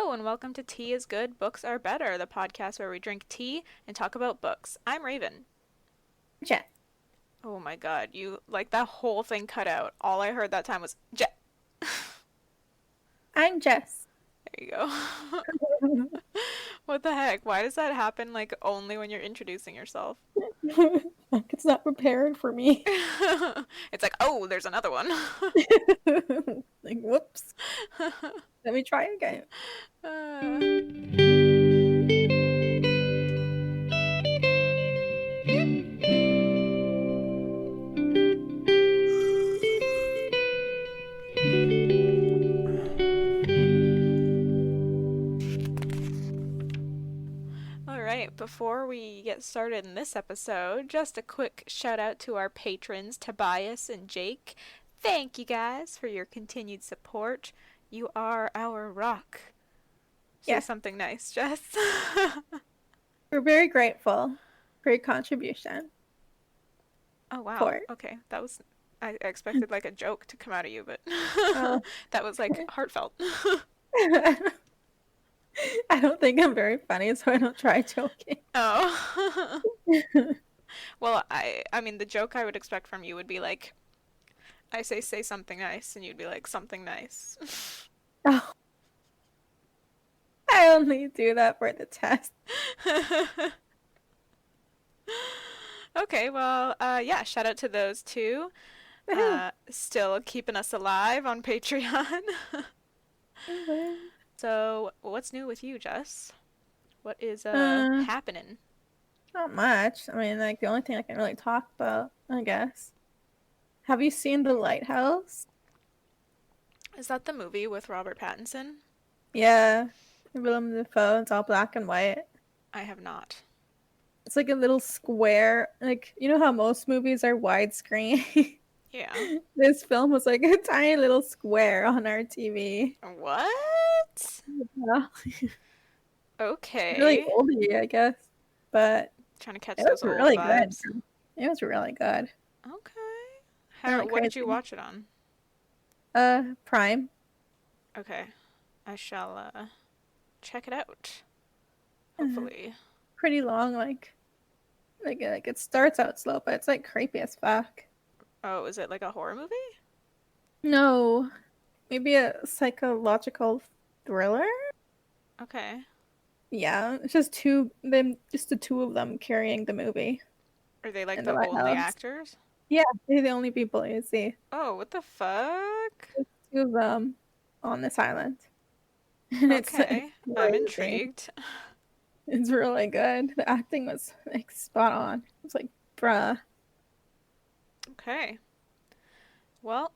Hello, and welcome to Tea is Good, Books Are Better, the podcast where we drink tea and talk about books. I'm Raven. Jet. Oh my god, you like that whole thing cut out. All I heard that time was Jet. I'm Jess. There you go. What the heck? Why does that happen like only when you're introducing yourself? Like it's not prepared for me. It's like, oh, there's another one. Like, whoops. Let me try again. Uh, all right, before we get started in this episode, just a quick shout out to our patrons, Tobias and Jake. Thank you guys for your continued support. You are our rock. Say Yeah, something nice, Jess. we're very grateful for your contribution. Oh wow. For Okay, that was I expected like a joke to come out of you, but uh, that was like heartfelt. I don't think I'm very funny, so I don't try joking. Oh. Well, I mean the joke I would expect from you would be like I say something nice and you'd be like something nice. Oh, I only do that for the test. Okay, well, yeah, shout out to those two. Still keeping us alive on Patreon. So, what's new with you, Jess? What is Uh, happening? Not much. I mean, like the only thing I can really talk about, I guess. Have you seen The Lighthouse? Is that the movie with Robert Pattinson? Yeah, Willem Dafoe. It's all black and white. I have not. It's like a little square. Like, you know how most movies are widescreen? Yeah. This film was like a tiny little square on our TV. What? Yeah. Really Okay. oldie, I guess. But Trying to catch it was those old really good. vibes. It was really good. Okay. Kind of What did you crazy. watch it on? Prime. Okay. I shall check it out. Uh, Hopefully. Pretty long, like it starts out slow, but it's like creepy as fuck. Oh, is it like a horror movie? No, maybe a psychological thriller. Okay. Yeah, it's just the two of them carrying the movie Are they like in the the only lighthouse. actors? Yeah, they're the only people you see. Oh, what the fuck? There's two of them on this island, and it's like Okay. I'm crazy. intrigued. It's really good. The acting was like spot on. It's like, bruh. Okay. Well,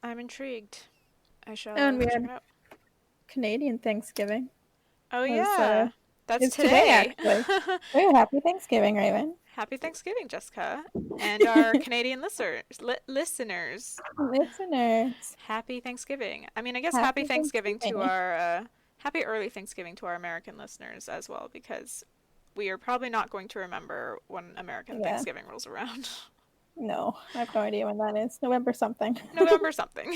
I'm intrigued. I And shall we check it had out. Canadian Thanksgiving. Oh Was yeah. That's It's today today. actually. Oh, happy Thanksgiving, Raven. Happy Thanksgiving, Jessica. And our Canadian listeners. Listeners, Happy Thanksgiving. I mean, I guess happy happy Thanksgiving to Thanksgiving. our happy early Thanksgiving to our American listeners as well because we are probably not going to remember when American Yeah. Thanksgiving rolls around. No, I have no idea when that is. November something. November something.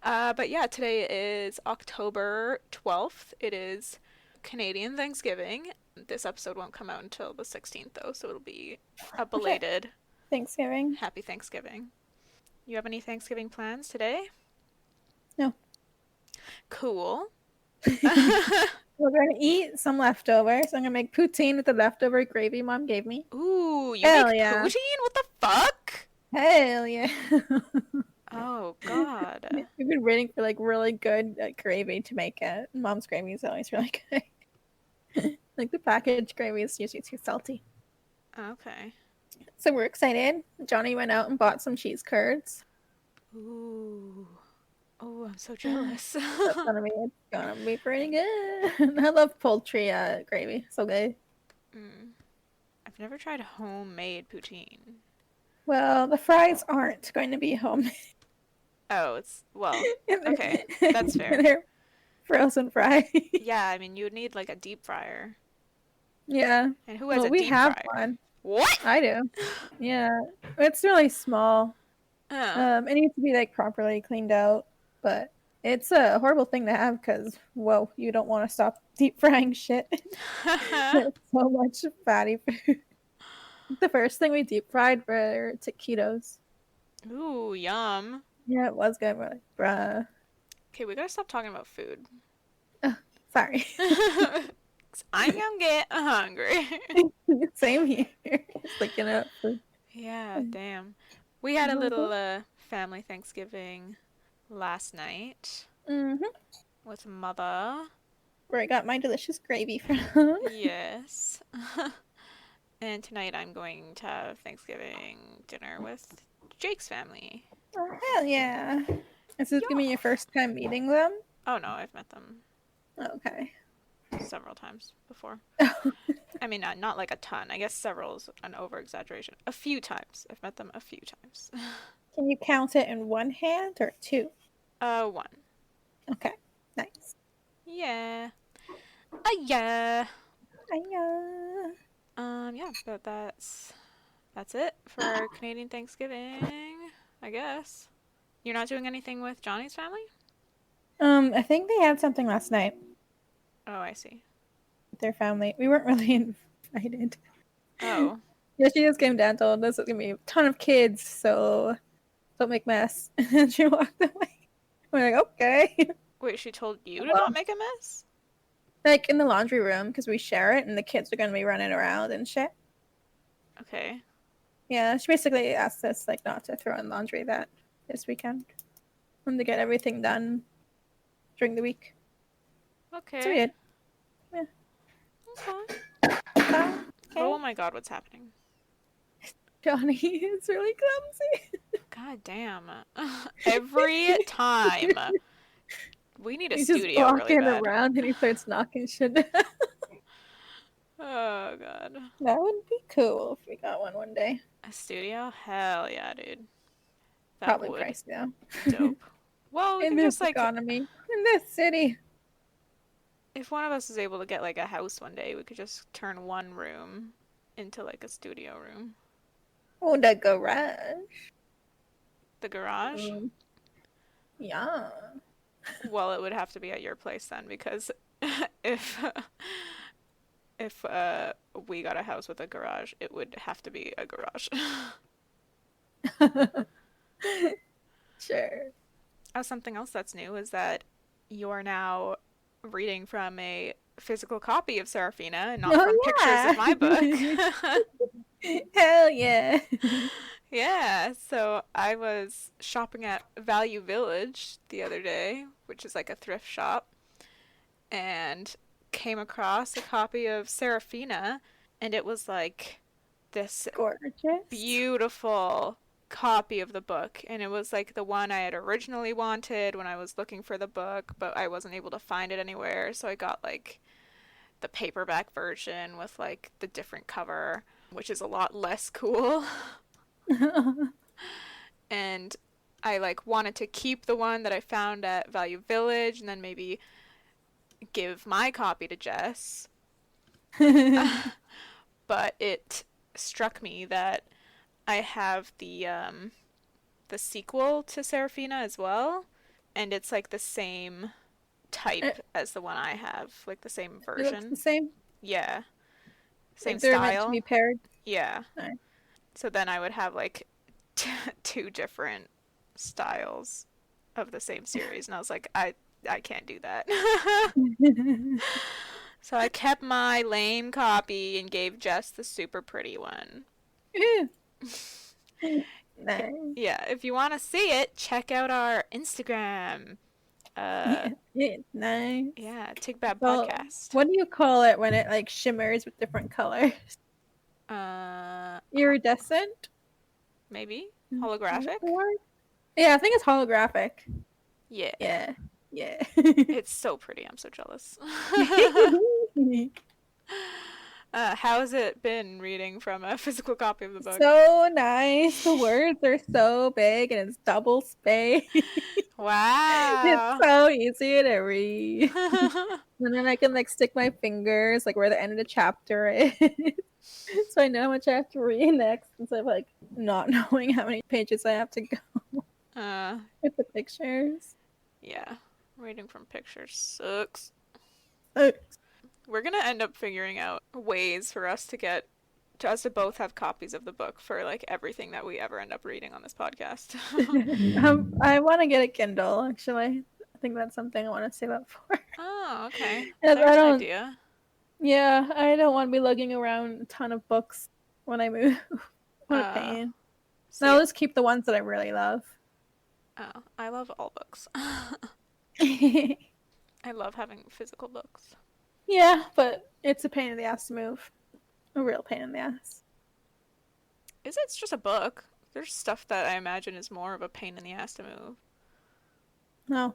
But yeah, today is October 12th. It is Canadian Thanksgiving. This episode won't come out until the 16th, though, so it'll be a Oh shit. belated Thanksgiving. Happy Thanksgiving. You have any Thanksgiving plans today? No. Cool. We're gonna eat some leftovers. I'm gonna make poutine with the leftover gravy mom gave me. Ooh, you Hell make yeah. poutine? What the fuck? Hell yeah. Oh, God. We've been waiting for like really good gravy to make it. Mom's gravy is always really good. Like the packaged gravy is usually too salty. Okay. So we're excited. Johnny went out and bought some cheese curds. Ooh. Oh, I'm so That's jealous. gonna be pretty good. I love poultry gravy. So good. Mm. I've never tried homemade poutine. Well, the fries aren't going to be homemade. Oh, well, okay. they're, That's fair. they're frozen fries. Yeah, I mean, you would need like a deep fryer. Yeah. And who has Well, a we deep have fryer? one. What? I do. Yeah. It's really small. Oh, It needs to be like properly cleaned out, but It's a horrible thing to have because, whoa, you don't want to stop deep frying shit. There's so much fatty food. The first thing we deep fried were taquitos. Ooh, yum. Yeah, it was good. We're like, bruh. Okay, we gotta stop talking about food. Oh, sorry. 'Cause I'm gonna get hungry. Same here. Just looking up food. Yeah, damn. We had a little family Thanksgiving last night Mm-hmm. with mother. Where I got my delicious gravy from. Yes. And tonight I'm going to have Thanksgiving dinner with Jake's family. Oh, hell yeah. Is this gonna be your Yeah. first time meeting them? Oh no, I've met them Okay. several times before. I mean, not like a ton. I guess several is an over exaggeration. A few times. I've met them a few times. Can you count it in one hand or two? One. Okay. Nice. Yeah. Yeah. Hiya. Yeah, but that's it for our Canadian Thanksgiving, I guess. You're not doing anything with Johnny's family? I think they had something last night Oh, I see. with their family. We weren't really invited. Oh. Yeah, she just came down, told us there's gonna be a ton of kids, so don't make mess. And she walked away. We're like, okay. Wait, she told you to Well, not make a mess? like in the laundry room because we share it, and the kids are gonna be running around and shit. Okay. Yeah, she basically asked us like not to throw in laundry this weekend, and to get everything done during the week. So we Okay. did. Yeah. Okay. Okay. Oh my god, what's happening? Johnny is really clumsy. God damn. Every time. We need a He's just studio really walking bad. around and he starts knocking shit down. Oh god. That would be cool if we got one day. A studio? Hell yeah, dude. That Probably would pricey though. be dope. Well, we In can this just like, economy, in this city. if one of us is able to get like a house one day, we could just turn one room into like a studio room. Oh, the garage. The garage? Mm, yeah. Well, it would have to be at your place then because if if we got a house with a garage, it would have to be a garage. Sure. Oh, something else that's new is that you are now reading from a physical copy of Seraphina and not from Oh pictures of my book. yeah. Hell yeah. Yeah, so I was shopping at Value Village the other day, which is like a thrift shop, and came across a copy of Seraphina, and it was like this Gorgeous. beautiful copy of the book, and it was like the one I had originally wanted when I was looking for the book, but I wasn't able to find it anywhere, so I got like the paperback version with like the different cover, which is a lot less cool. And I like wanted to keep the one that I found at Value Village and then maybe give my copy to Jess. But it struck me that I have the sequel to Seraphina as well, and it's like the same type It as the one I have, like the same looks the version. same. Yeah, same Like they're meant to be style. paired. Yeah. No. So then I would have like two different styles of the same series, and I was like, I can't do that. So I kept my lame copy and gave Jess the super pretty one. Nice. Yeah, if you want to see it, check out our Instagram. Uh, Yeah, it's nice. yeah, Tig Bad Well, Podcast. what do you call it when it like shimmers with different colors? Uh, Iridescent? Maybe Is that the holographic. word? Yeah, I think it's holographic. Yeah, Yeah. Yeah. it's so pretty. I'm so jealous. How has it been reading from a physical copy of the book? So nice. The words are so big and it's double space. It's Wow. so easy to read. And then I can like stick my fingers like where the end of the chapter is. So I know how much I have to read next instead of like not knowing how many pages I have to go uh, with the pictures. yeah. Reading from pictures sucks. Uh, We're gonna end up figuring out ways for us to get to us to both have copies of the book for like everything that we ever end up reading on this podcast. I want to get a Kindle, actually. I think that's something I want to save up for. Oh, okay. Yes, I There's an don't. idea. Yeah, I don't want to be lugging around a ton of books when I move. What a Uh, pain. No, see, I'll just keep the ones that I really love. oh, I love all books. I love having physical books. Yeah, but it's a pain in the ass to move. A real pain in the ass. Is it just a book? There's stuff that I imagine is more of a pain in the ass to move. No,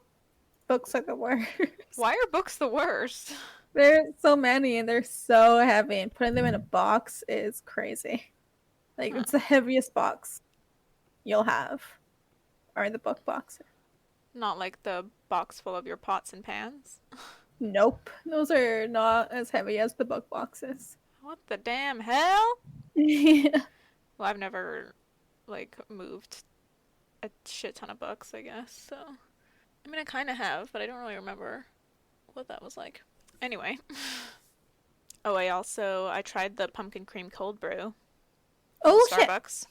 books are the worst. Why are books the worst? There's so many and they're so heavy, and putting them in a box is crazy. Like, Huh. it's the heaviest box you'll have, or the book boxes. Not like the box full of your pots and pans. Nope, those are not as heavy as the book boxes. What the damn hell? Yeah. Well, I've never like moved a shit ton of books, I guess. So, I mean, I kind of have, but I don't really remember what that was like. Anyway. Oh, I tried the pumpkin cream cold brew from Oh shit. Starbucks.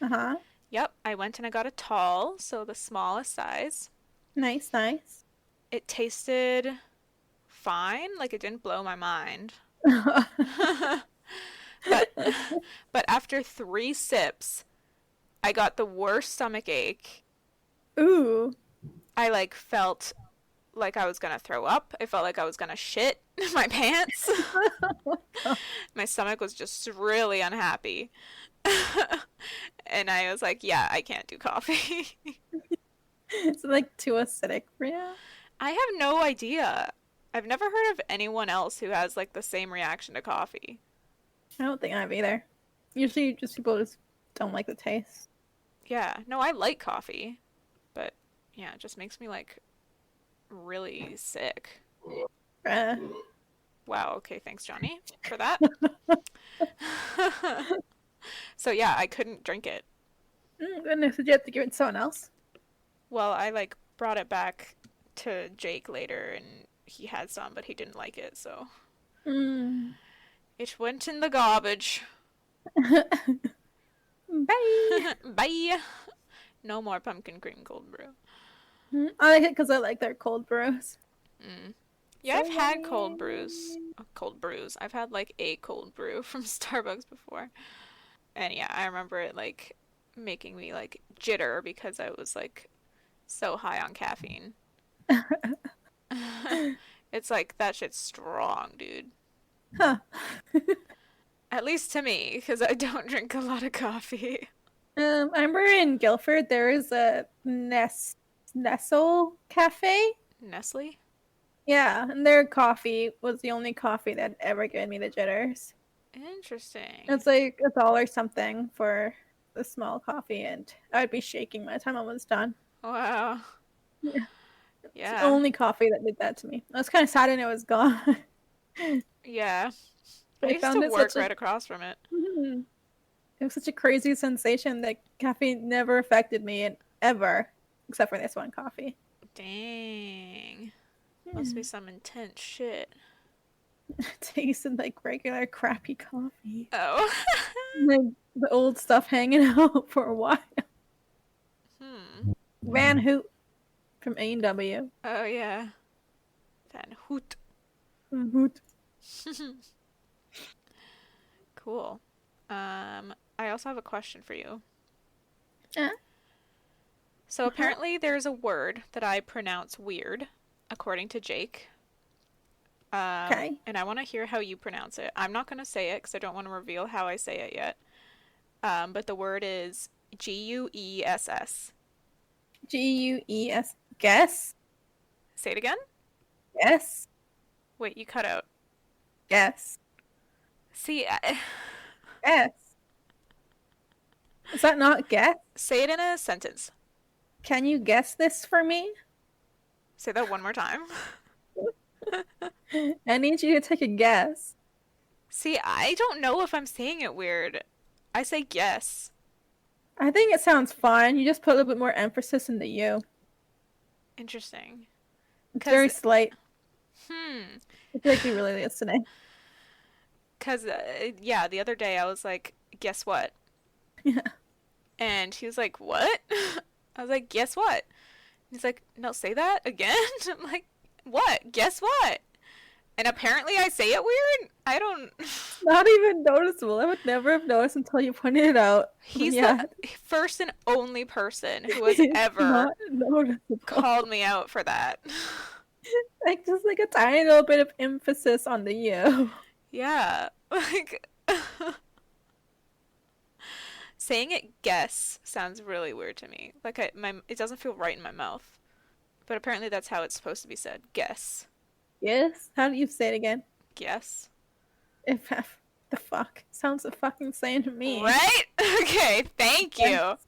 Uh huh. Yep, I went and I got a tall, so the smallest size. Nice, nice. It tasted fine, like it didn't blow my mind. But but after 3 sips, I got the worst stomach ache. Ooh. I like felt like I was gonna throw up. I felt like I was gonna shit my pants. My stomach was just really unhappy. And I was like, yeah, I can't do coffee. It's like too acidic for you. I have no idea. I've never heard of anyone else who has like the same reaction to coffee. I don't think I have either. Usually, just people just don't like the taste. Yeah, no, I like coffee, but yeah, it just makes me like really sick. Uh, Wow, okay, thanks, Johnny, for that. So yeah, I couldn't drink it. Goodness, did you have to give it to someone else? Well, I like brought it back to Jake later and he had some, but he didn't like it, so Mm. it went in the garbage. Bye. Bye. No more pumpkin cream cold brew. I like it because I like their cold brews. Mm. Yeah, So I've had cold brews. yummy. Cold brews. I've had like a cold brew from Starbucks before. And yeah, I remember it like making me like jitter because I was like so high on caffeine. It's like that shit's strong, dude. Huh. At least to me, because I don't drink a lot of coffee. I remember in Guildford there is a Nestle cafe. Nestle? Yeah, and their coffee was the only coffee that ever given me the jitters. Interesting. It's like $1 something for the small coffee, and I'd be shaking by the time I was done. Wow. Yeah, it's the Yeah. only coffee that did that to me. I was kind of sad and it was gone. Yeah. I I used to found it work such a right across from it. Mhm. It was such a crazy sensation that caffeine never affected me and ever, except for this one coffee. Dang. Must be Yeah. some intense shit. It tasted like regular crappy coffee. Oh. Like the old stuff hanging out for a while. Hmm. Van Hoot from A&W. Oh, yeah. Van Hoot. Van Hoot. Cool. I also have a question for you. Uh, So uh-huh. apparently there's a word that I pronounce weird, according to Jake. Okay. And I want to hear how you pronounce it. I'm not going to say it because I don't want to reveal how I say it yet. But the word is Guess. Gues. Guess? Say it again? Guess? Wait, you cut out. Guess. See, Guess. Is that not guess? say it in a sentence. Can you guess this for me? Say that one more time. I need you to take a guess. See, I don't know if I'm saying it weird. I say guess. I think it sounds fine. You just put a little bit more emphasis in the U. Interesting. It's Cause, very slight. hmm, I feel like you really listening. cause yeah, the other day I was like, guess what? Yeah. And he was like, what? I was like, guess what? He's like, no, say that again. I'm like, what? Guess what? And apparently I say it weird. I don't. Not even noticeable. I would never have noticed until you pointed it out. He's the Yeah, first and only person who has it's ever not noticeable. called me out for that. Like just like a tiny little bit of emphasis on the you. Yeah. Like saying it guess sounds really weird to me. Like it doesn't feel right in my mouth. But apparently that's how it's supposed to be said. Guess. Yes. How do you say it again? Guess. If the fuck sounds the fucking same to me. Right? Okay, thank Yes.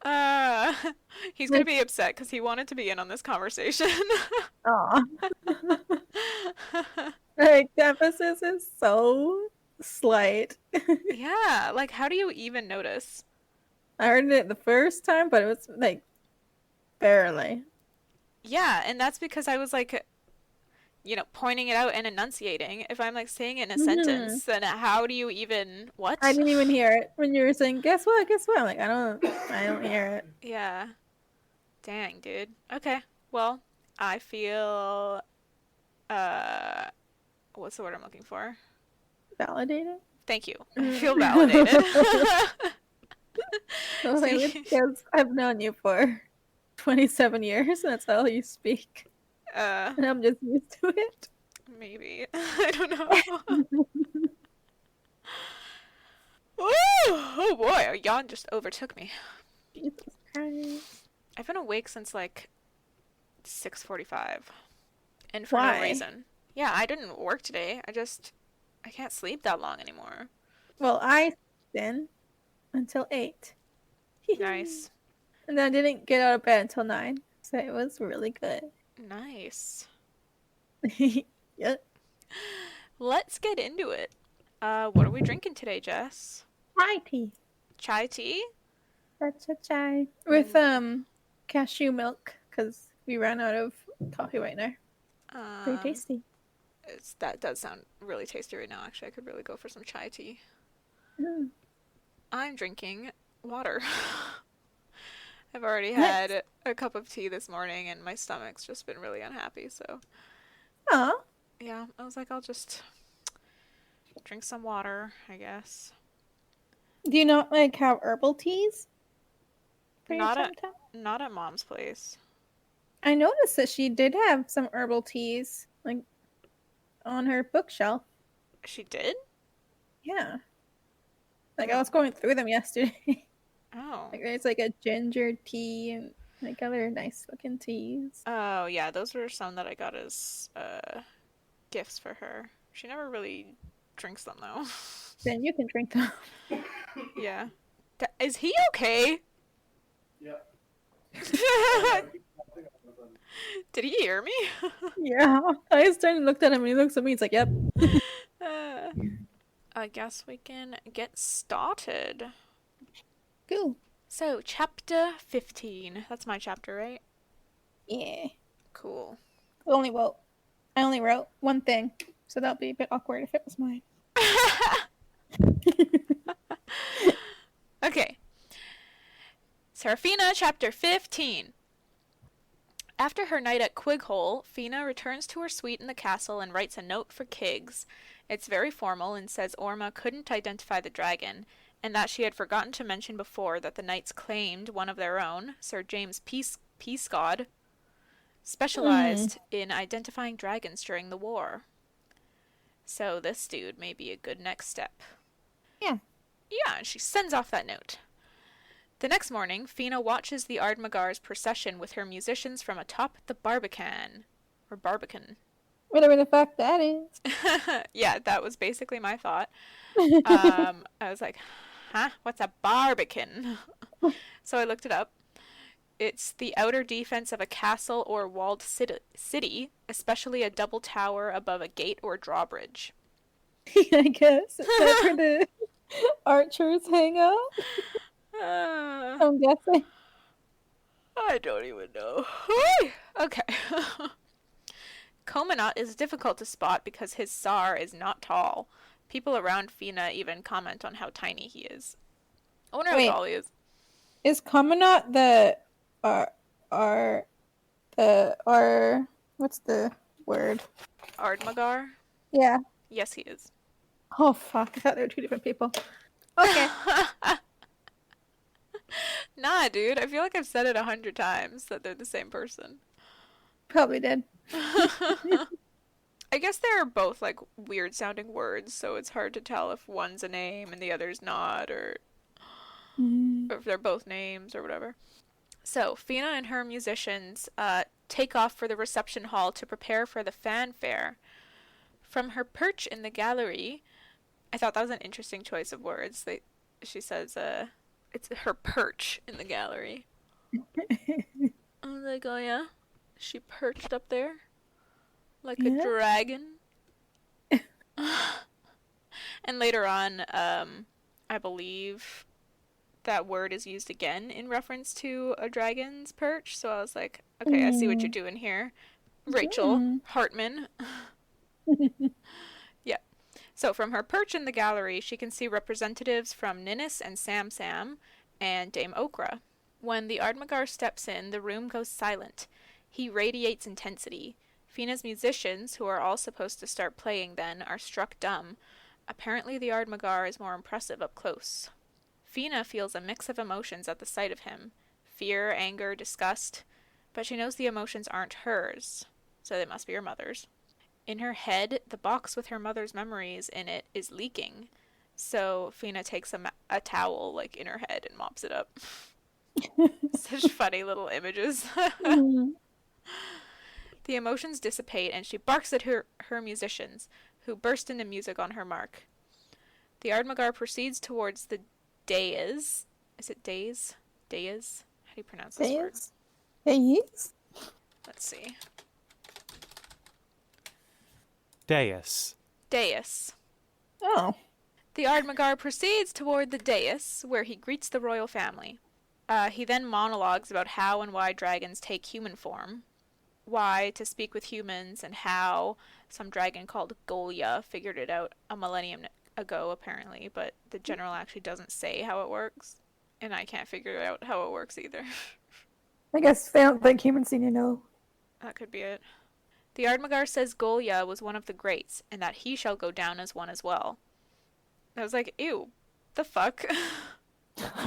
you. Uh, he's gonna Like, be upset because he wanted to be in on this conversation. aw. Like the emphasis is so slight. Yeah, like how do you even notice? I heard it the first time, but it was like barely. Yeah, and that's because I was like, pointing it out and enunciating. If I'm like saying it in a Hmm. sentence, then how do you even I what? didn't even hear it when you were saying, "Guess what? Guess what?" I'm like, I don't hear it. Yeah. Dang, dude. Okay. Well, I feel uh what's the word I'm looking for? Validated. Thank you. I feel validated. Mm. Well, maybe See, because I've known you for 27 years, and that's all you speak, uh and I'm just used to it. maybe. I don't know. Ooh, oh boy, a yawn just overtook me. Jesus Christ. I've been awake since like 6:45 and for no Why? reason. Yeah, I didn't work today. I can't sleep that long anymore. Well, I then until 8. Nice. And then I didn't get out of bed until 9. So it was really good. Nice. Yep. Let's get into it. What are we drinking today, Jess? Chai tea. Chai tea? That's a chai. With Ooh. cashew milk, because we ran out of coffee right now. Very Um, tasty. that does sound really tasty right now. Actually, I could really go for some chai tea. Mm, I'm drinking water. I've already nice. had a cup of tea this morning and my stomach's just been really unhappy. So, Aw. yeah, I was like, I'll just drink some water, I guess. Do you not like have herbal teas for your Not at tum tum? not at mom's place. I noticed that she did have some herbal teas like on her bookshelf. She did? Yeah. Like I Oh. was going through them yesterday. Oh. Like there's like a ginger tea and like other nice looking teas. Oh, yeah, those were some that I got as gifts for her. She never really drinks them though. Then you can drink them. Yeah. Is he okay? Did he hear me? Yeah. I just turned and looked at him and he looks at me. He's like, yep. Uh, I guess we can get started. Cool. So, chapter 15. That's my chapter, right? Yeah. Cool. I only wrote one thing, so that'll be a bit awkward if it was mine. Okay. Seraphina, chapter 15. After her night at Quighole, Fina returns to her suite in the castle and writes a note for Kiggs. It's very formal and says Orma couldn't identify the dragon, and that she had forgotten to mention before that the knights claimed one of their own, Sir James Peascod, Mm. specialized in identifying dragons during the war. So this dude may be a good next step. Yeah. Yeah, and she sends off that note. The next morning, Fina watches the Ardmagar's procession with her musicians from atop the Barbican. Or Barbican. Whatever the fuck that is. Yeah, that was basically my thought. I was like, huh? What's a Barbican? So I looked it up. It's the outer defense of a castle or walled city, especially a double tower above a gate or drawbridge. I guess. Is that where the archers hang out? Uh, I'm guessing. I don't even know. Okay. Komanut is difficult to spot because his Tsar is not tall. People around Fina even comment on how tiny he is. I wonder how Wait, tall he is. is Kaminat the R R R what's the word? Ardmagar? Yeah. Yes, he is. Oh fuck, I thought they were two different people. Okay. Nah, dude. I feel like I've said it 100 times that they're the same person. Probably did. I guess they're both like weird sounding words, so it's hard to tell if one's a name and the other's not, Mm. or if they're both names or whatever. So, Fina and her musicians take off for the reception hall to prepare for the fanfare. From her perch in the gallery, I thought that was an interesting choice of words. She says, it's her perch in the gallery. I was like, oh yeah, she perched up there like a Yeah. dragon. And later on, I believe that word is used again in reference to a dragon's perch. So I was like, okay, I see what you're Mm. doing here, Rachel Mm. Hartman. Yeah. So from her perch in the gallery, she can see representatives from Ninnis and Sam Sam and Dame Okra. When the Ardmagar steps in, the room goes silent. He radiates intensity. Fina's musicians, who are all supposed to start playing then, are struck dumb. Apparently, the Ardmagar is more impressive up close. Fina feels a mix of emotions at the sight of him: fear, anger, disgust, but she knows the emotions aren't hers, so they must be her mother's. In her head, the box with her mother's memories in it is leaking, so Fina takes a towel like in her head and mops it up. Such funny little images. Mm. The emotions dissipate and she barks at her musicians, who burst into music on her mark. The Ardmagar proceeds towards the dais. Is it dais? Dais? How do you pronounce this word? Days? Days? Let's see. Dais. Dais. Oh. The Ardmagar proceeds toward the dais, where he greets the royal family. He then monologues about how and why dragons take human form, why to speak with humans, and how some dragon called Golia figured it out a millennium ago, apparently, but the general actually doesn't say how it works, and I can't figure out how it works either. I guess they don't think humans need to know. That could be it. The Ardmagar says Golia was one of the greats, and that he shall go down as one as well. I was like, ew, the fuck?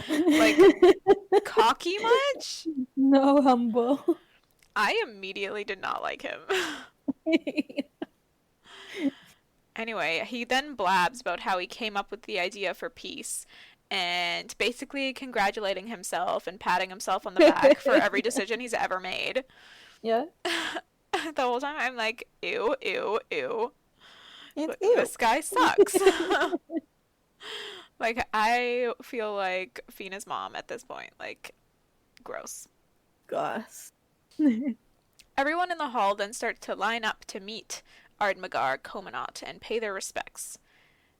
Like, cocky much? No, humble. I immediately did not like him. Anyway, he then blabs about how he came up with the idea for peace and basically congratulating himself and patting himself on the back for every decision he's ever made. Yeah. The whole time I'm like, ew, ew, ew. It's ew. This guy sucks. Like, I feel like Fina's mom at this point. Like, gross. Gosh. Everyone in the hall then starts to line up to meet Ardmagar Komanut and pay their respects.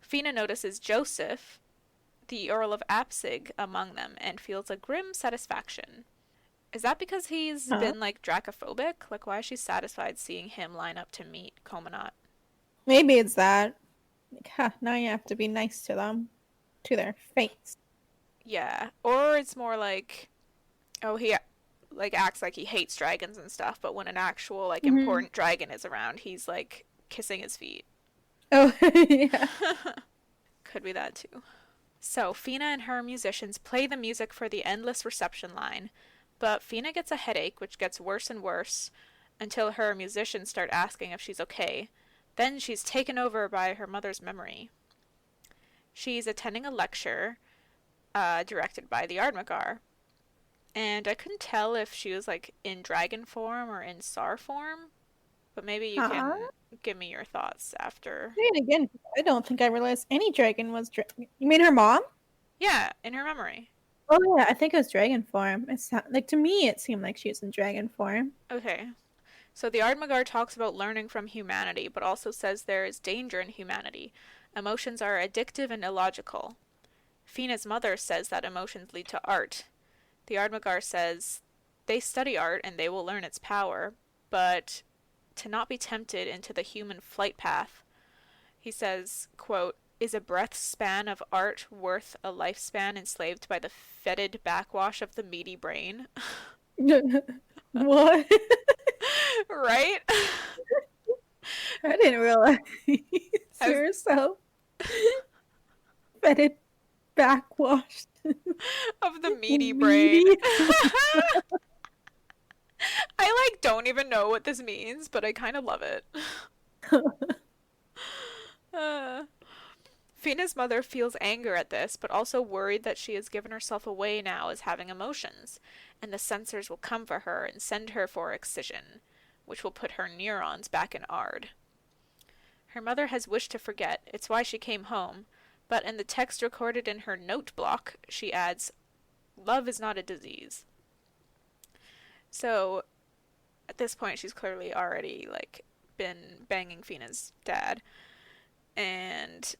Fina notices Joseph, the Earl of Apsig, among them and feels a grim satisfaction. Is that because he's been, like, dracophobic? Like, why is she satisfied seeing him line up to meet Komanut? Maybe it's that. Like, now you have to be nice to them. To their face. Yeah. Or it's more like, oh, he, like, acts like he hates dragons and stuff, but when an actual, like, important dragon is around, he's, like, kissing his feet. Oh, yeah. Could be that, too. So, Fina and her musicians play the music for the endless reception line, but Fina gets a headache, which gets worse and worse, until her musicians start asking if she's okay. Then she's taken over by her mother's memory. She's attending a lecture, directed by the Ardmagar, and I couldn't tell if she was, like, in dragon form or in Tsar form, but maybe you can give me your thoughts after. And again, I don't think I realized any dragon was You mean her mom? Yeah, in her memory. Oh yeah, I think it was dragon form. Like to me, it seemed like she was in dragon form. Okay. So the Ardmagar talks about learning from humanity, but also says there is danger in humanity. Emotions are addictive and illogical. Fina's mother says that emotions lead to art. The Ardmagar says they study art and they will learn its power, but to not be tempted into the human flight path. He says, quote, is a breath span of art worth a lifespan enslaved by the fetid backwash of the meaty brain? What? Right? I didn't realize As you're so fetid, backwashed, of the meaty brain. meaty. I like don't even know what this means, but I kind of love it. Uh, Fina's mother feels anger at this, but also worried that she has given herself away now as having emotions, and the censors will come for her and send her for excision, which will put her neurons back in Ard. Her mother has wished to forget, it's why she came home, but in the text recorded in her note block, she adds, love is not a disease. So, at this point, she's clearly already, like, been banging Fina's dad, and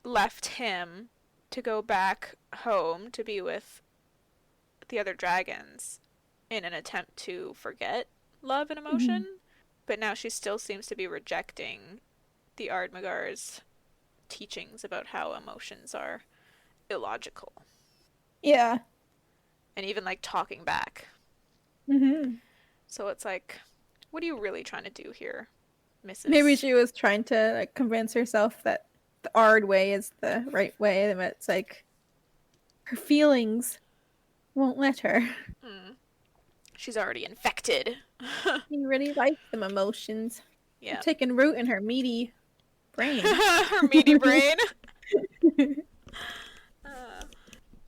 left him to go back home to be with the other dragons in an attempt to forget love and emotion. Mhm. But now she still seems to be rejecting the Ardmagar's teachings about how emotions are illogical. Yeah. And even like talking back. Hmm. So it's like, what are you really trying to do here, Maybe Mrs. she was trying to like convince herself that the Ard way is the right way, but it's like her feelings won't let her. Mm. She's already infected. She really likes them emotions. They're Yeah. taking root in her meaty brain. Her meaty brain. Uh,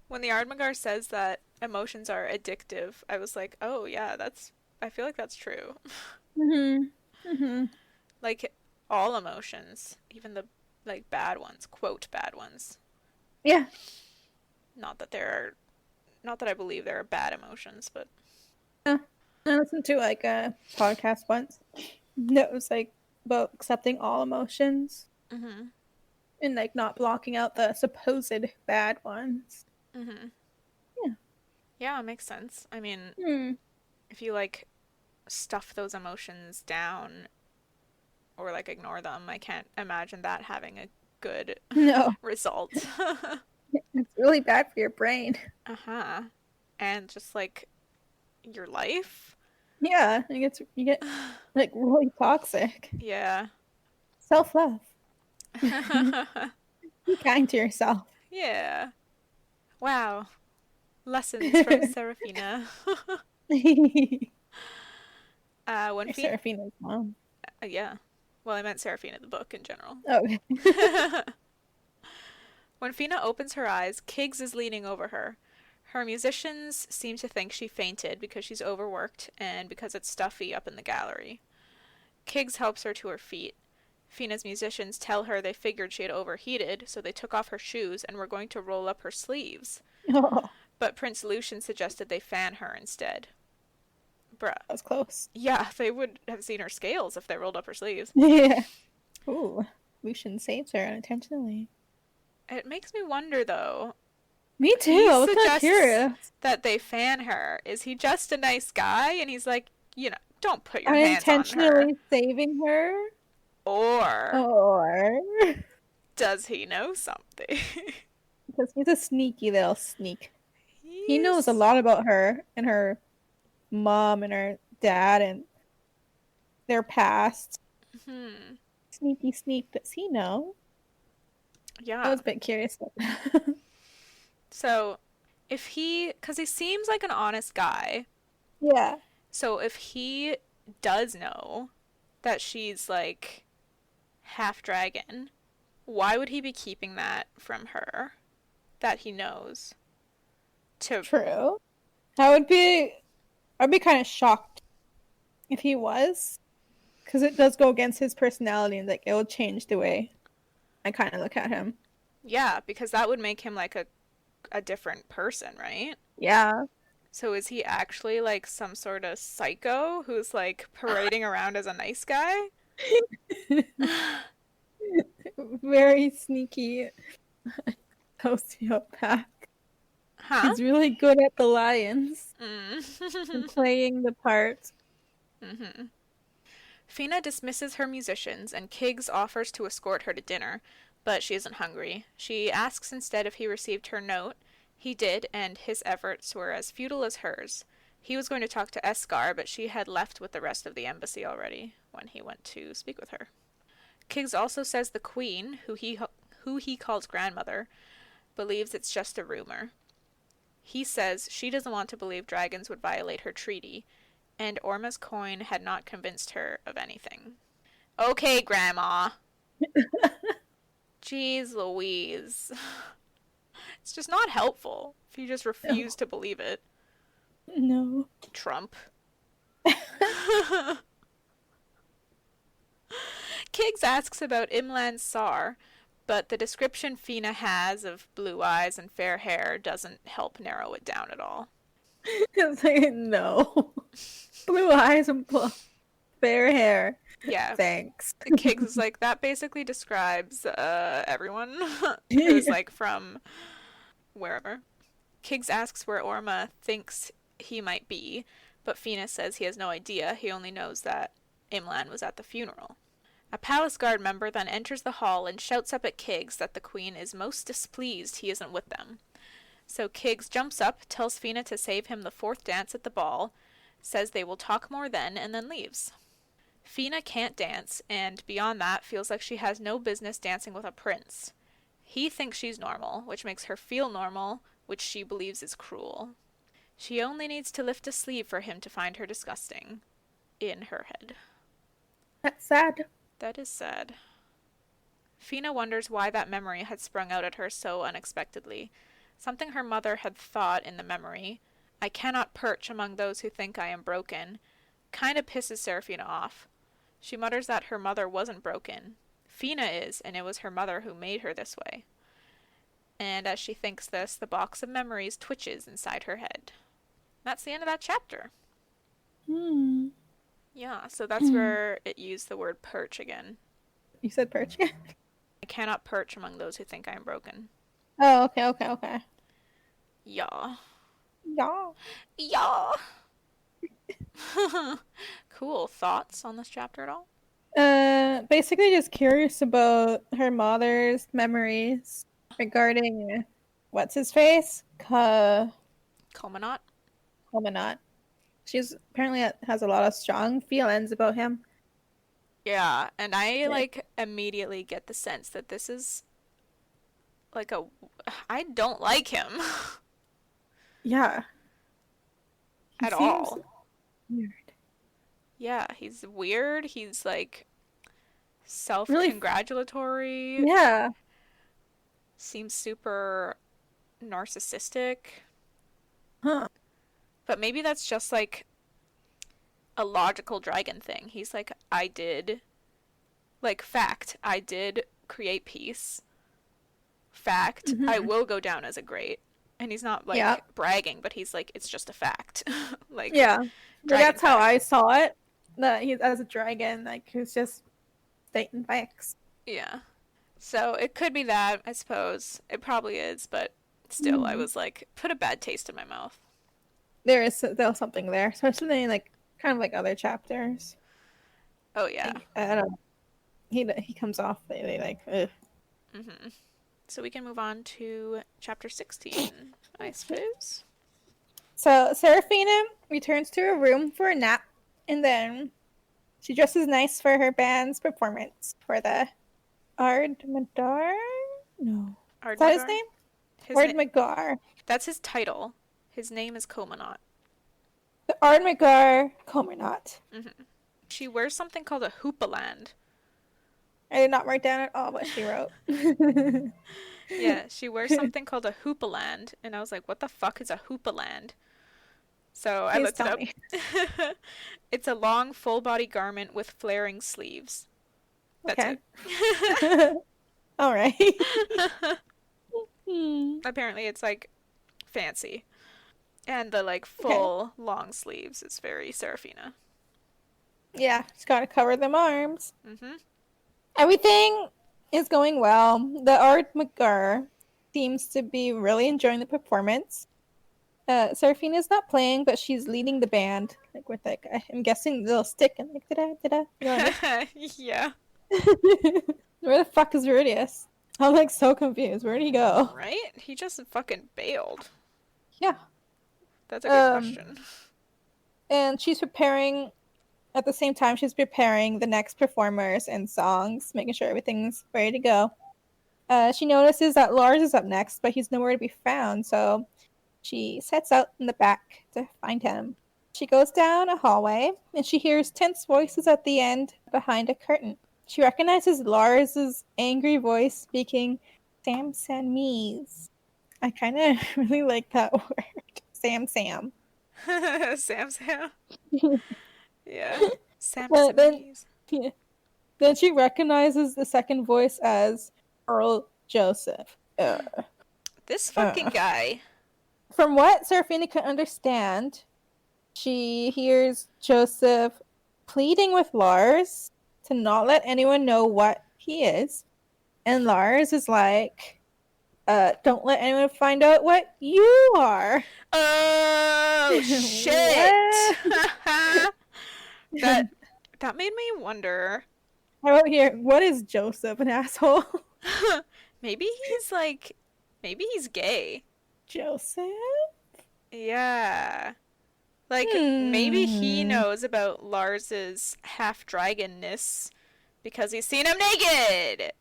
when the Ardmagar says that emotions are addictive, I was like, oh yeah, I feel like that's true. Hmm. Hmm. Like all emotions, even the like bad ones, quote bad ones. Yeah. Not that there are, not that I believe there are bad emotions, but Yeah. I listened to like a podcast once that was like about accepting all emotions mhm, and like not blocking out the supposed bad ones. mhm, Yeah. yeah, it makes sense. I mean, Hmm. if you like stuff those emotions down or like ignore them, I can't imagine that having a good No, result. it's really bad for your brain. Uh huh. And just like your life. Yeah, you get like really toxic. Yeah. Self love. Be kind to yourself. Yeah. Wow. Lessons from Seraphina. You're When Fina. Seraphina's mom. Yeah. Well, I meant Seraphina, the book in general. Okay. When Fina opens her eyes, Kiggs is leaning over her. Her musicians seem to think she fainted because she's overworked and because it's stuffy up in the gallery. Kiggs helps her to her feet. Fina's musicians tell her they figured she had overheated, so they took off her shoes and were going to roll up her sleeves. Oh, But Prince Lucian suggested they fan her instead. Bruh. that was close. Yeah, they would have seen her scales if they rolled up her sleeves. Yeah. Ooh, Lucian saves her unintentionally. It makes me wonder, though. Me too. He I was kind of suggests curious. that they fan her. Is he just a nice guy? And he's like, don't put your hands on her. Unintentionally saving her, Or or does he know something? because he's a sneaky little sneak. He knows a He's. lot about her and her mom and her dad and their past. Hmm. Sneaky sneak, does he know? I Yeah. was a bit curious about that. So, because he seems like an honest guy. Yeah. So if he does know that she's like half dragon, why would he be keeping that from her? That he knows. To True. I'd be kind of shocked if he was, because it does go against his personality and like it will change the way I kind of look at him. Yeah, because that would make him like a different person, right? Yeah. So is he actually like some sort of psycho who's like parading around as a nice guy? Very sneaky sociopath. Huh? He's really good at the lions and Mm. playing the part. Mm-hmm. Fina dismisses her musicians, and Kiggs offers to escort her to dinner, but she isn't hungry. She asks instead if he received her note. He did, and his efforts were as futile as hers. He was going to talk to Escar, but she had left with the rest of the embassy already when he went to speak with her. Kiggs also says the queen, who he calls grandmother, believes it's just a rumor. He says she doesn't want to believe dragons would violate her treaty, and Orma's coin had not convinced her of anything. Okay, Grandma. Jeez Louise. It's just not helpful if you just Oh, refuse to believe it. no. Trump. Kiggs asks about Imlan Sar, but the description Fina has of blue eyes and fair hair doesn't help narrow it down at all. It's like, no. Blue eyes and fair hair. Yeah, Thanks. Kiggs is like, that basically describes everyone who's Yeah. like from wherever. Kiggs asks where Orma thinks he might be, but Fina says he has no idea. He only knows that Imlan was at the funeral. A palace guard member then enters the hall and shouts up at Kiggs that the queen is most displeased he isn't with them. So Kiggs jumps up, tells Fina to save him the fourth dance at the ball, says they will talk more then, and then leaves. Fina can't dance, and beyond that, feels like she has no business dancing with a prince. He thinks she's normal, which makes her feel normal, which she believes is cruel. She only needs to lift a sleeve for him to find her disgusting. In her head. That's sad. That is sad. Fina wonders why that memory had sprung out at her so unexpectedly. Something her mother had thought in the memory, I cannot perch among those who think I am broken, kinda pisses Seraphina off. She mutters that her mother wasn't broken. Fina is, and it was her mother who made her this way. And as she thinks this, the box of memories twitches inside her head. That's the end of that chapter. Hmm. Yeah, so that's where it used the word perch again. You said perch? I cannot perch among those who think I am broken. Oh, okay. Yeah. Yeah. Yeah. Cool. Thoughts on this chapter at all? Basically just curious about her mother's memories regarding what's his face? Culminat? Culminat. She's apparently has a lot of strong feelings about him. Yeah, and I Yeah. like immediately get the sense that this is like a I don't like him Yeah. He at seems all. weird. Yeah, he's weird. He's like Really, self-congratulatory, yeah. seems super narcissistic, Huh. but maybe that's just like a logical dragon thing. He's like, I did, like, fact, I did create peace. Fact, I Hmm. will go down as a great. And he's not Yeah. like bragging, but he's like, it's just a fact. Like, Yeah. But dragon that's how fact. I saw it. That he's as a dragon, like he's just stating facts. Yeah. So it could be that, I suppose. It probably is, but still, I Hmm. was like, put a bad taste in my mouth. There's something there, especially like kind of like other chapters. Oh, yeah. Like, I don't know. He comes off really like ugh. Hmm. So we can move on to chapter 16, I suppose. So Seraphina returns to her room for a nap, and then she dresses nice for her band's performance for the Ardmadar. No, is that his Ardmagar? name? His na- Ardmagar. That's his title. His name is Komanot. The Ardmagar Comernaut. Hmm. She wears something called a hoopaland. I did not write down at all what she wrote. Yeah, she wears something called a hoopaland, and I was like, what the fuck is a hoopaland? So I Please looked it tell up. me. It's a long full body garment with flaring sleeves. That's Okay. it. All right. Hmm. Apparently it's like fancy. And the like Okay. full long sleeves is very Seraphina. Yeah, she's got to cover them arms. Hmm. Everything is going well. The Ardmagar seems to be really enjoying the performance. Seraphina's not playing, but she's leading the band, like with like I'm guessing the little stick and like da da. You know what I Yeah. mean? Where the fuck is Rudius? I'm like so confused. Where'd he go? Right? He just fucking bailed. Yeah. That's a good Um, question. and she's preparing at the same time. She's preparing the next performers and songs, making sure everything's ready to go. She notices that Lars is up next, but he's nowhere to be found. So she sets out in the back to find him. She goes down a hallway and she hears tense voices at the end behind a curtain. She recognizes Lars's angry voice speaking Sam Samese. I kind of really like that word. Sam. Sam. Yeah. Sam But then, Samis. yeah. Then she recognizes the second voice as Earl Joseph. This fucking Uh. guy. From what Seraphina can understand, she hears Joseph pleading with Lars to not let anyone know what he is. And Lars is like, don't let anyone find out what you are. Oh shit. What? that that made me wonder. I wrote here, what is Joseph, an asshole? maybe he's like maybe he's gay. Joseph? Yeah. Like maybe he Hmm. knows about Lars's half dragonness because he's seen him naked.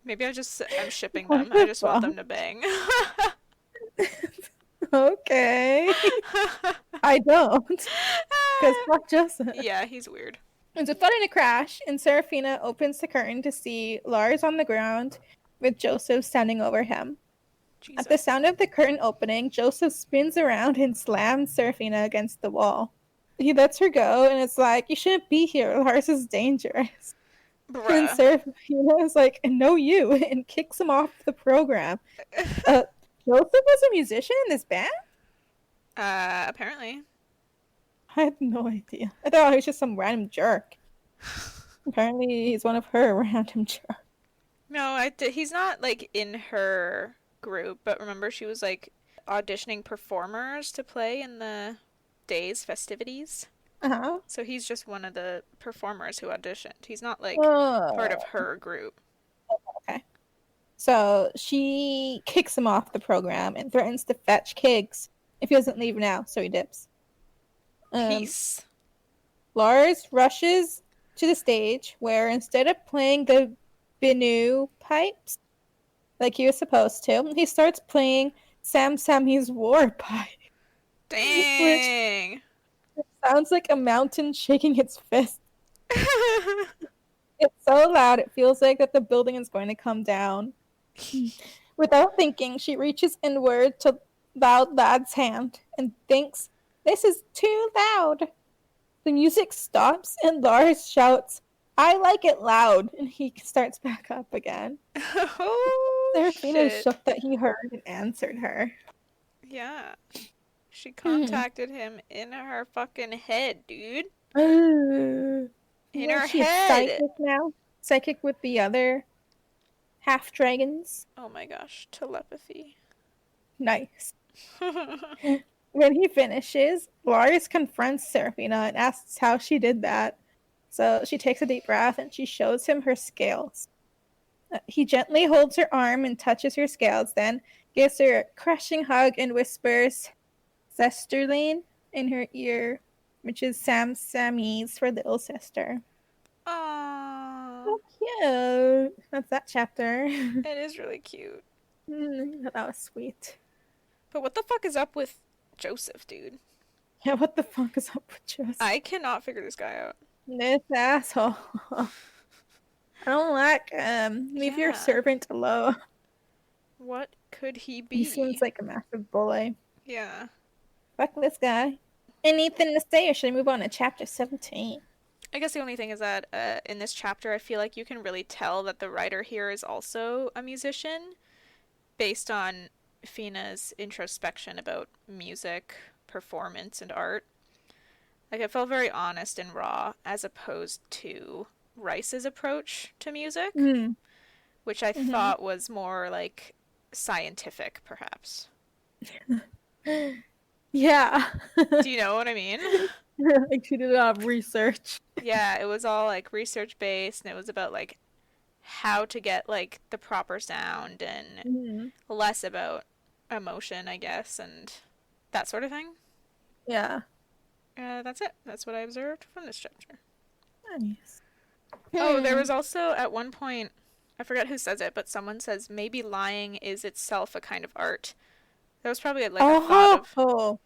Maybe I'm shipping What them. I the just want them fuck? to bang. Okay. I don't. Because fuck Joseph. Yeah, he's weird. It's a thudding a crash, and Seraphina opens the curtain to see Lars on the ground with Joseph standing over him. At the Jesus. sound of the curtain opening, Joseph spins around and slams Seraphina against the wall. He lets her go, and it's like, you shouldn't be here. Lars is dangerous. And Bruh. Seraphina is like, no, you, and kicks him off the program. Uh, Joseph was a musician in this band? Apparently. I had no idea. I thought he was just some random jerk. Apparently, he's one of her random jerks. No, he's not like in her group, but remember she was like auditioning performers to play in the day's festivities. Uh-huh. So he's just one of the performers who auditioned. He's not like part of Oh, her group. okay. So she kicks him off the program and threatens to fetch Kiggs if he doesn't leave now, so he dips. Um, Peace. Lars rushes to the stage where instead of playing the Binu pipes like he was supposed to, he starts playing Sam Sammy's war pipe, which Dang. sounds like a mountain shaking its fist. It's so loud it feels like that the building is going to come down. Without thinking, she reaches inward to Loud Lad's hand and thinks, this is too loud. The music stops and Lars shouts, I like it loud, and he starts back up again. Oh Seraphina is shit. shocked that he heard and answered her. Yeah. She Hmm. contacted him in her fucking head, dude. In Isn't her she a head. psychic now? Psychic with the other half dragons? Oh my gosh, telepathy. Nice. When he finishes, Lars confronts Seraphina and asks how she did that. So she takes a deep breath and she shows him her scales. He gently holds her arm and touches her scales, then gives her a crushing hug and whispers, Zesterline in her ear, which is Samese for little sister. Aww. So cute. That's that chapter. It is really cute. That was sweet. But what the fuck is up with Joseph, dude? Yeah, what the fuck is up with Joseph? I cannot figure this guy out. This asshole. I don't like leave your Yeah. servant alone. What could he He seems be? like a massive bully. Yeah. Fuck this guy. Anything to say, or should I move on to chapter 17? I guess the only thing is that in this chapter, I feel like you can really tell that the writer here is also a musician based on Fina's introspection about music, performance, and art. Like, it felt very honest and raw as opposed to Rice's approach to music, Mm. which I Mm-hmm. thought was more like scientific, perhaps. Yeah. Do you know what I mean? Like she did a lot of research. Yeah, it was all like research based and it was about like how to get like the proper sound and Mhm. less about emotion, I guess, and that sort of thing. Yeah. That's it. That's what I observed from this chapter. Nice. Oh, there Hmm. was also at one point, I forget who says it, but someone says maybe lying is itself a kind of art. That was probably like a thought of, Oh,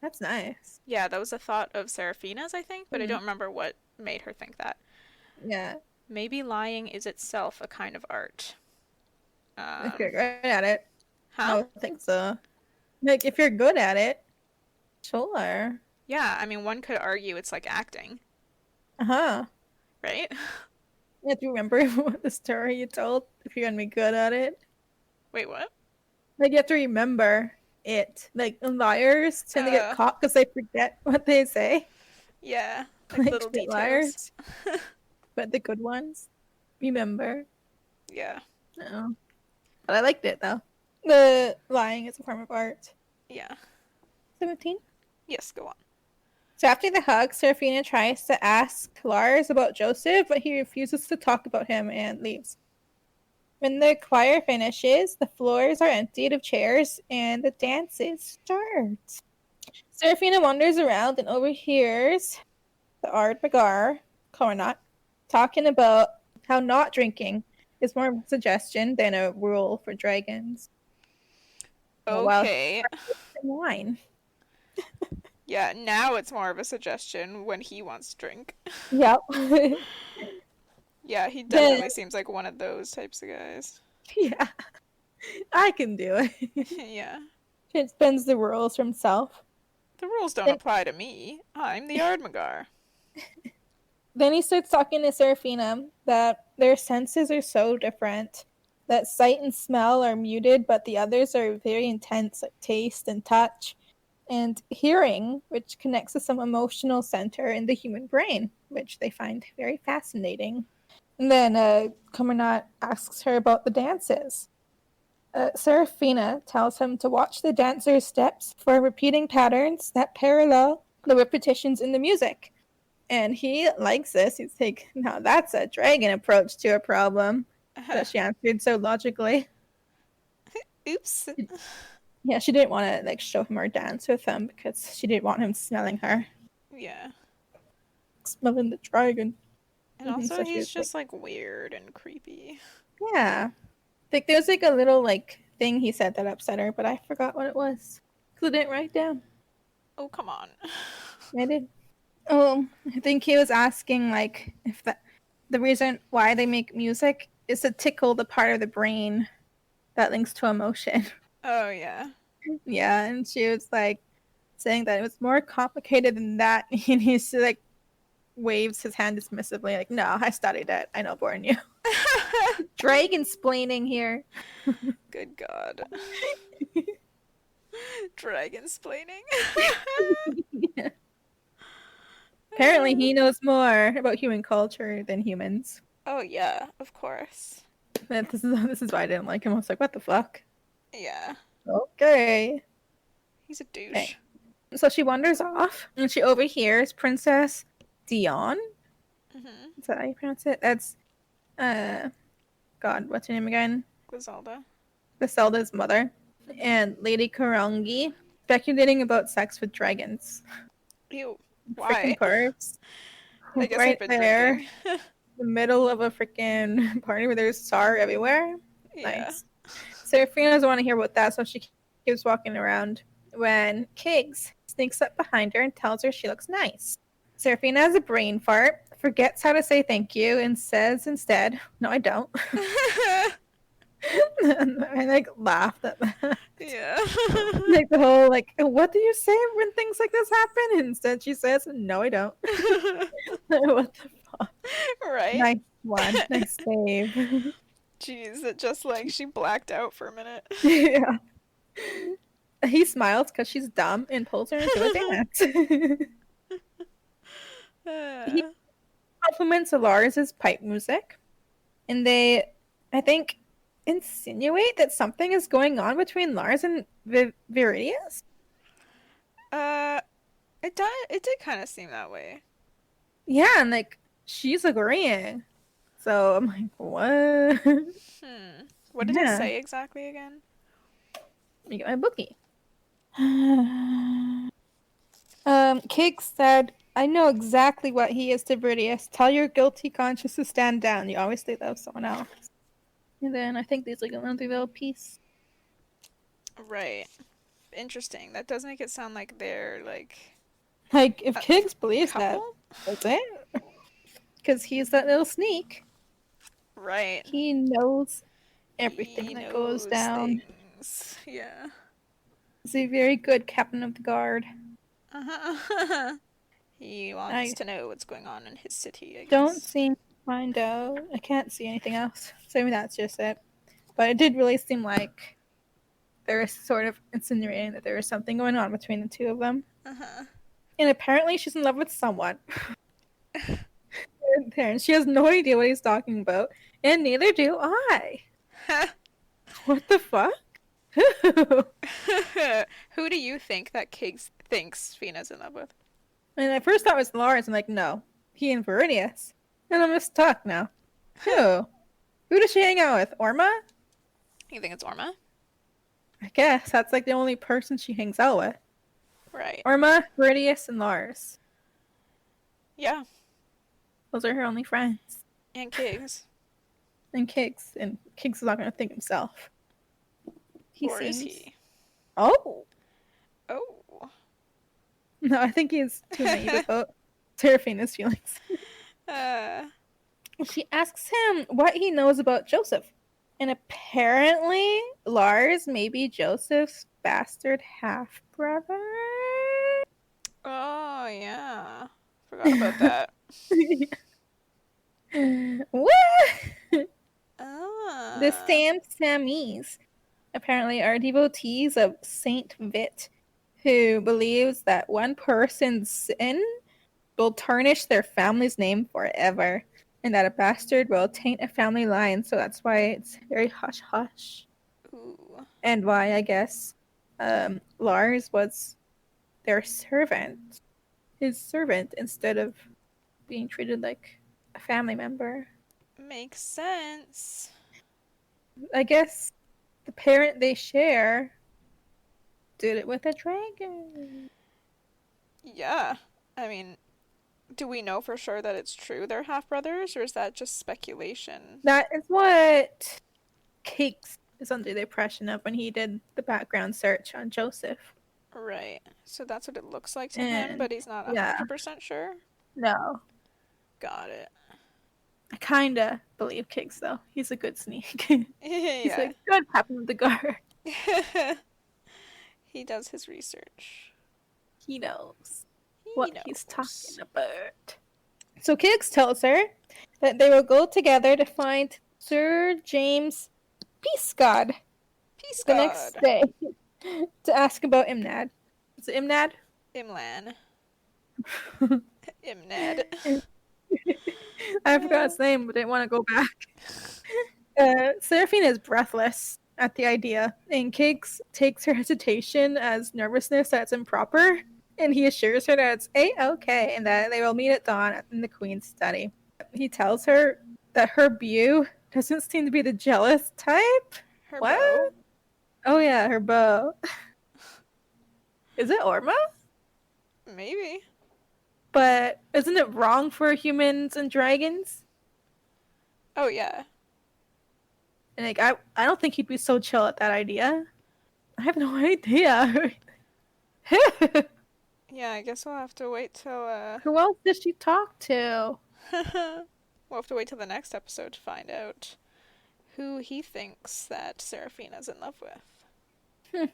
that's nice. yeah, that was a thought of Seraphina's, I think, but I Hmm. don't remember what made her think that. Yeah. Maybe lying is itself a kind of art. If you're Um, good at it, huh? I would think so. Like if you're good at it, sure. Yeah, I mean, one could argue it's like acting, Uh-huh. right? You have to remember what the story you told if you're gonna be good at it. Wait, what? Like you have to remember it. Like liars tend to get Uh, caught because they forget what they say. yeah, like Like little shit details. liars. But the good ones, remember. Yeah, No. But I liked it though. The lying is a form of art. yeah. 17. Yes, go on. So after the hug, Seraphina tries to ask Lars about Joseph, but he refuses to talk about him and leaves. When the choir finishes, the floors are emptied of chairs and the dances start. Seraphina wanders around and overhears the Ard Magar, Coronat, talking about how not drinking is more of a suggestion than a rule for dragons. While Okay. wine. Yeah, now it's more of a suggestion when he wants to drink. Yep. Yeah, he Then, definitely seems like one of those types of guys. yeah, I can do it. Yeah. He bends the rules for himself. The rules don't Then, apply to me. I'm the Ardmagar. then he starts talking to Seraphina that their senses are so different. That sight and smell are muted, but the others are very intense, like taste and touch. And hearing, which connects to some emotional center in the human brain, which they find very fascinating. And then Comonat asks her about the dances. Seraphina tells him to watch the dancer's steps for repeating patterns that parallel the repetitions in the music. And he likes this. He's like, now that's a dragon approach to a problem that she answered so logically. Oops. Yeah, she didn't want to like show him or dance with him because she didn't want him smelling her. Yeah. Smelling the dragon. And also, So she he's was like, just like weird and creepy. yeah. Like there's like a little like thing he said that upset her, but I forgot what it was. Because I didn't write it down. Oh, come on. I did. Oh, I think he was asking like if the reason why they make music is to tickle the part of the brain that links to emotion. Oh, yeah. Yeah, and she was like saying that it was more complicated than that, and he's like waves his hand dismissively, like, "No, I studied it. I know more than you." Dragon splaining here. Good God. Dragon splaining. Yeah. Apparently, he knows more about human culture than humans. Oh, yeah, of course. This is why I didn't like him. I was like, "What the fuck?" Yeah. Okay. He's a Okay. douche. So she wanders off, and she overhears Princess Dion. Mm-hmm. Is that how you pronounce it? That's uh, God, what's her name again? Griselda. Griselda's mother, and Lady Karangi speculating about sex with dragons. Ew. Freaking Why? pervs. I guess they've Right been there, drinking. the middle of a freaking party where there's Tsar everywhere. Yeah. Nice. Seraphina doesn't want to hear about that, so she keeps walking around when Kiggs sneaks up behind her and tells her she looks nice. Seraphina has a brain fart, forgets how to say thank you, and says instead, "No, I don't." And I like laughed at that. Yeah. Like the whole like, what do you say when things like this happen? And instead she says, "No, I don't." What the fuck? Right? Nice one. Nice save. Jeez, it just like she blacked out for a minute. Yeah. He smiles because she's dumb and pulls her into a dance. He Uh, compliments Lars' pipe music, and they, I think, insinuate that something is going on between Lars and Viridius. Uh, it did kind of seem that way. Yeah, and like she's agreeing. So I'm like, what? Hmm. What did it Yeah, say exactly again? let me get my bookie. Kig said, I know exactly what he is to Bridius. Tell your guilty conscience to stand down. You always think that of someone else. And then I think there's like another little piece. Right. Interesting. That does make it sound like they're like Like, if a Kiggs believes couple? that, that's it. Because he's that little sneak. Right. He knows everything He that goes knows down. things. Yeah. He's a very good captain of the guard. Uh-huh. He wants I to know what's going on in his city, I don't guess. seem to find out. I can't see anything else. So maybe that's just it. But it did really seem like there is sort of insinuating that there is something going on between the two of them. Uh-huh. And apparently she's in love with someone. And she has no idea what he's talking about. And neither do I. What the fuck? Who do you think that Kiggs thinks Fina's in love with? And I first thought it was Lars. I'm like, no. He and Veridius. And I'm just stuck now. Who? Who does she hang out with? Orma? You think it's Orma? I guess that's like the only person she hangs out with. Right. Orma, Veridius, and Lars. Yeah. Those are her only friends. And Kiggs. And Kiggs. And Kiggs is not going to think himself. He Or is seems. he? Oh! Oh. No, I think he's too naive about Seraphina's feelings. Uh, She asks him what he knows about Joseph. And apparently, Lars may be Joseph's bastard half brother. oh, yeah. Forgot about that. What? The Ah. Samis apparently are devotees of Saint Vit, who believes that one person's sin will tarnish their family's name forever, and that a bastard will taint a family line. So that's why it's very hush hush, Ooh. and why I guess Lars was their servant, his servant, instead of being treated like a family member. Makes sense. I guess the parent they share did it with a dragon. Yeah. I mean, do we know for sure that it's true they're half brothers, or is that just speculation? That is what Cakes is under the impression of when he did the background search on Joseph. Right. So that's what it looks like to him, And but he's not yeah, 100% sure? no. Got it. I kinda believe Cakes though. He's a good sneak. He's Yeah. a good captain of the guard. He does his research. He knows He what he's talking knows. about. So Kix tells her that they will go together to find Sir James Peascod Peace the next God. day to ask about Imnad. Is it Imnad? Imlan. Imned. I forgot its name, but didn't want to go back. Seraphina is breathless at the idea, and Kix takes her hesitation as nervousness that's improper, and he assures her that it's a-okay and that they will meet at dawn in the Queen's study. He tells her that her beau doesn't seem to be the jealous type. Her What? bow. Oh yeah, her beau. Is it Orma? Maybe. But isn't it wrong for humans and dragons? Oh, yeah. And like I don't think he'd be so chill at that idea. I have no idea. Yeah, I guess we'll have to wait till, Who else did she talk to? we'll have to wait till the next episode to find out who he thinks that Seraphina's in love with.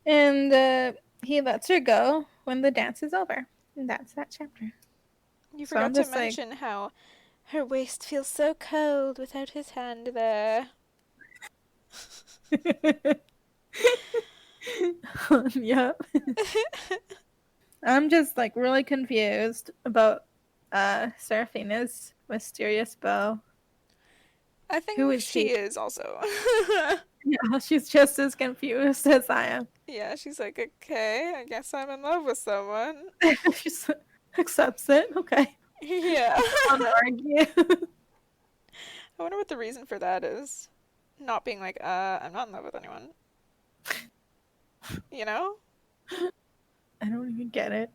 And he lets her go when the dance is over. And that's that chapter. You So I'm forgot to just like- mention how her waist feels so cold without his hand there. Yep. I'm just like really confused about Seraphina's mysterious bow. I think Who is she she? is also. Yeah, she's just as confused as I am. Yeah, she's like, okay, I guess I'm in love with someone. She accepts it. Okay. Yeah. On to argue. I wonder what the reason for that is. Not being like, I'm not in love with anyone. You know? I don't even get it.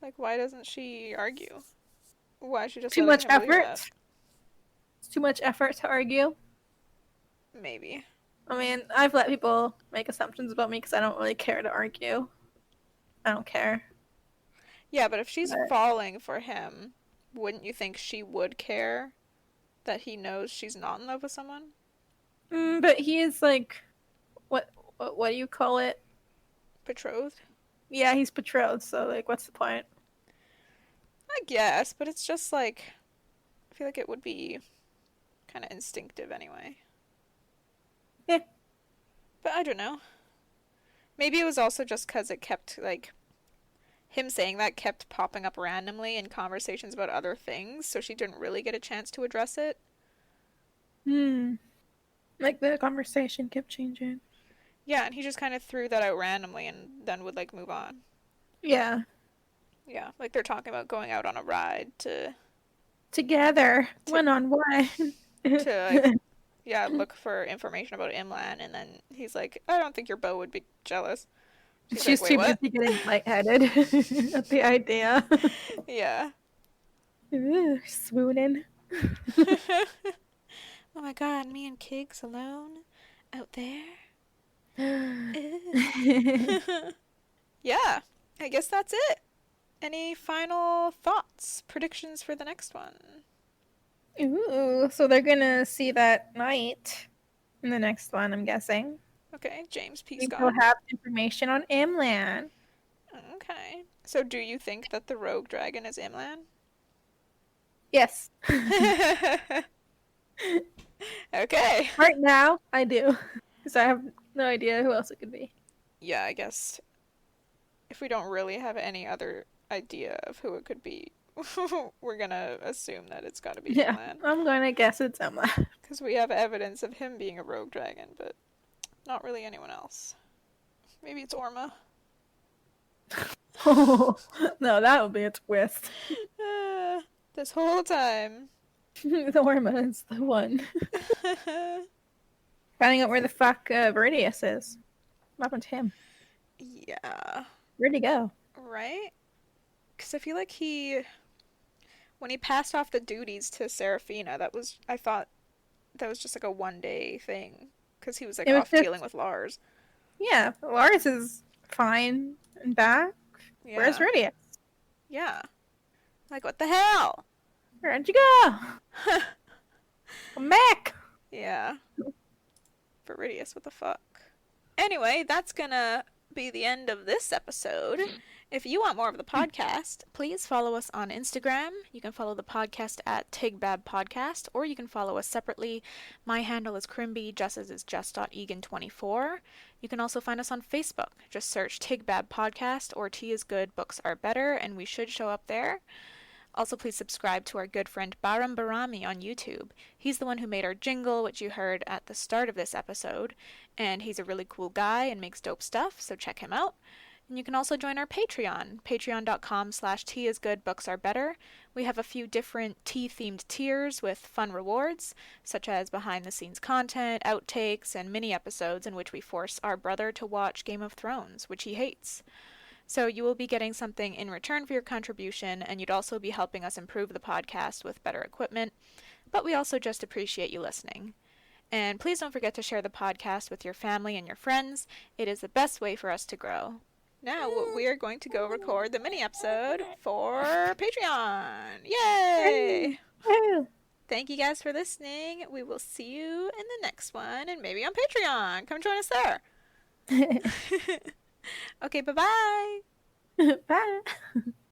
Like, why doesn't she argue? Why is she just Too letting much him believe that? effort. It's too much effort to argue. Maybe. I mean, I've let people make assumptions about me because I don't really care to argue. I don't care. Yeah, but if she's But, falling for him, wouldn't you think she would care that he knows she's not in love with someone? but he is like, what do you call it? Betrothed? Yeah, he's betrothed. So like, what's the point? I guess, but it's just like, I feel like it would be kind of instinctive anyway. Yeah. But I don't know. Maybe it was also just because it kept, like, him saying that kept popping up randomly in conversations about other things, so she didn't really get a chance to address it. Hmm. Like the conversation kept changing. Yeah, and he just kind of threw that out randomly and then would, like, move on. Yeah. Yeah, like they're talking about going out on a ride Together, to, one on one. like, yeah, look for information about Imlan, and then he's like, I don't think your beau would be jealous. She's like, She's wait, too what? busy getting lightheaded at the idea. Yeah. Ooh, swooning. Oh my god, me and Kiggs alone out there? Yeah, I guess that's it. Any final thoughts, predictions for the next one? Ooh, so they're gonna see that night in the next one, I'm guessing. Okay, James P. Maybe they'll Scott. have information on Imlan. Okay. So do you think that the rogue dragon is Imlan? Yes. Okay. Right now, I do. Because I have no idea who else it could be. Yeah, I guess if we don't really have any other idea of who it could be, we're gonna assume that it's gotta be Yeah, Imlan. I'm gonna guess it's Imlan. Because we have evidence of him being a rogue dragon, but not really anyone else. Maybe it's Orma. Oh, no, that would be a twist. This whole time. The Orma is the one. Finding out where the fuck Viridius is. What happened to him? Yeah. Where'd he go? Right? Because I feel like when he passed off the duties to Seraphina, I thought that was just like a 1 day thing. Because he was like It was off just, dealing with Lars. yeah, Lars is fine and back. Yeah. Where's Viridius? Yeah. Like, what the hell? Where'd you go? Come back! Yeah. Viridius, what the fuck? Anyway, that's gonna be the end of this episode. If you want more of the podcast, please follow us on Instagram. You can follow the podcast at Tigbab Podcast, or you can follow us separately. My handle is Crimby, Jess's is Jess.Egan24. You can also find us on Facebook. Just search Tigbab Podcast or Tea is Good, Books Are Better, and we should show up there. Also, please subscribe to our good friend Baram Barami on YouTube. He's the one who made our jingle, which you heard at the start of this episode, and he's a really cool guy and makes dope stuff, so check him out. And you can also join our Patreon, patreon.com/teaisgoodbooksArebetter. We have a few different tea-themed tiers with fun rewards, such as behind-the-scenes content, outtakes, and mini-episodes in which we force our brother to watch Game of Thrones, which he hates. So you will be getting something in return for your contribution, and you'd also be helping us improve the podcast with better equipment, but we also just appreciate you listening. And please don't forget to share the podcast with your family and your friends. It is the best way for us to grow. Now we are going to go record the mini episode for Patreon. Yay! Woo! Thank you guys for listening. We will see you in the next one, and maybe on Patreon. Come join us there. Okay, bye-bye. Bye.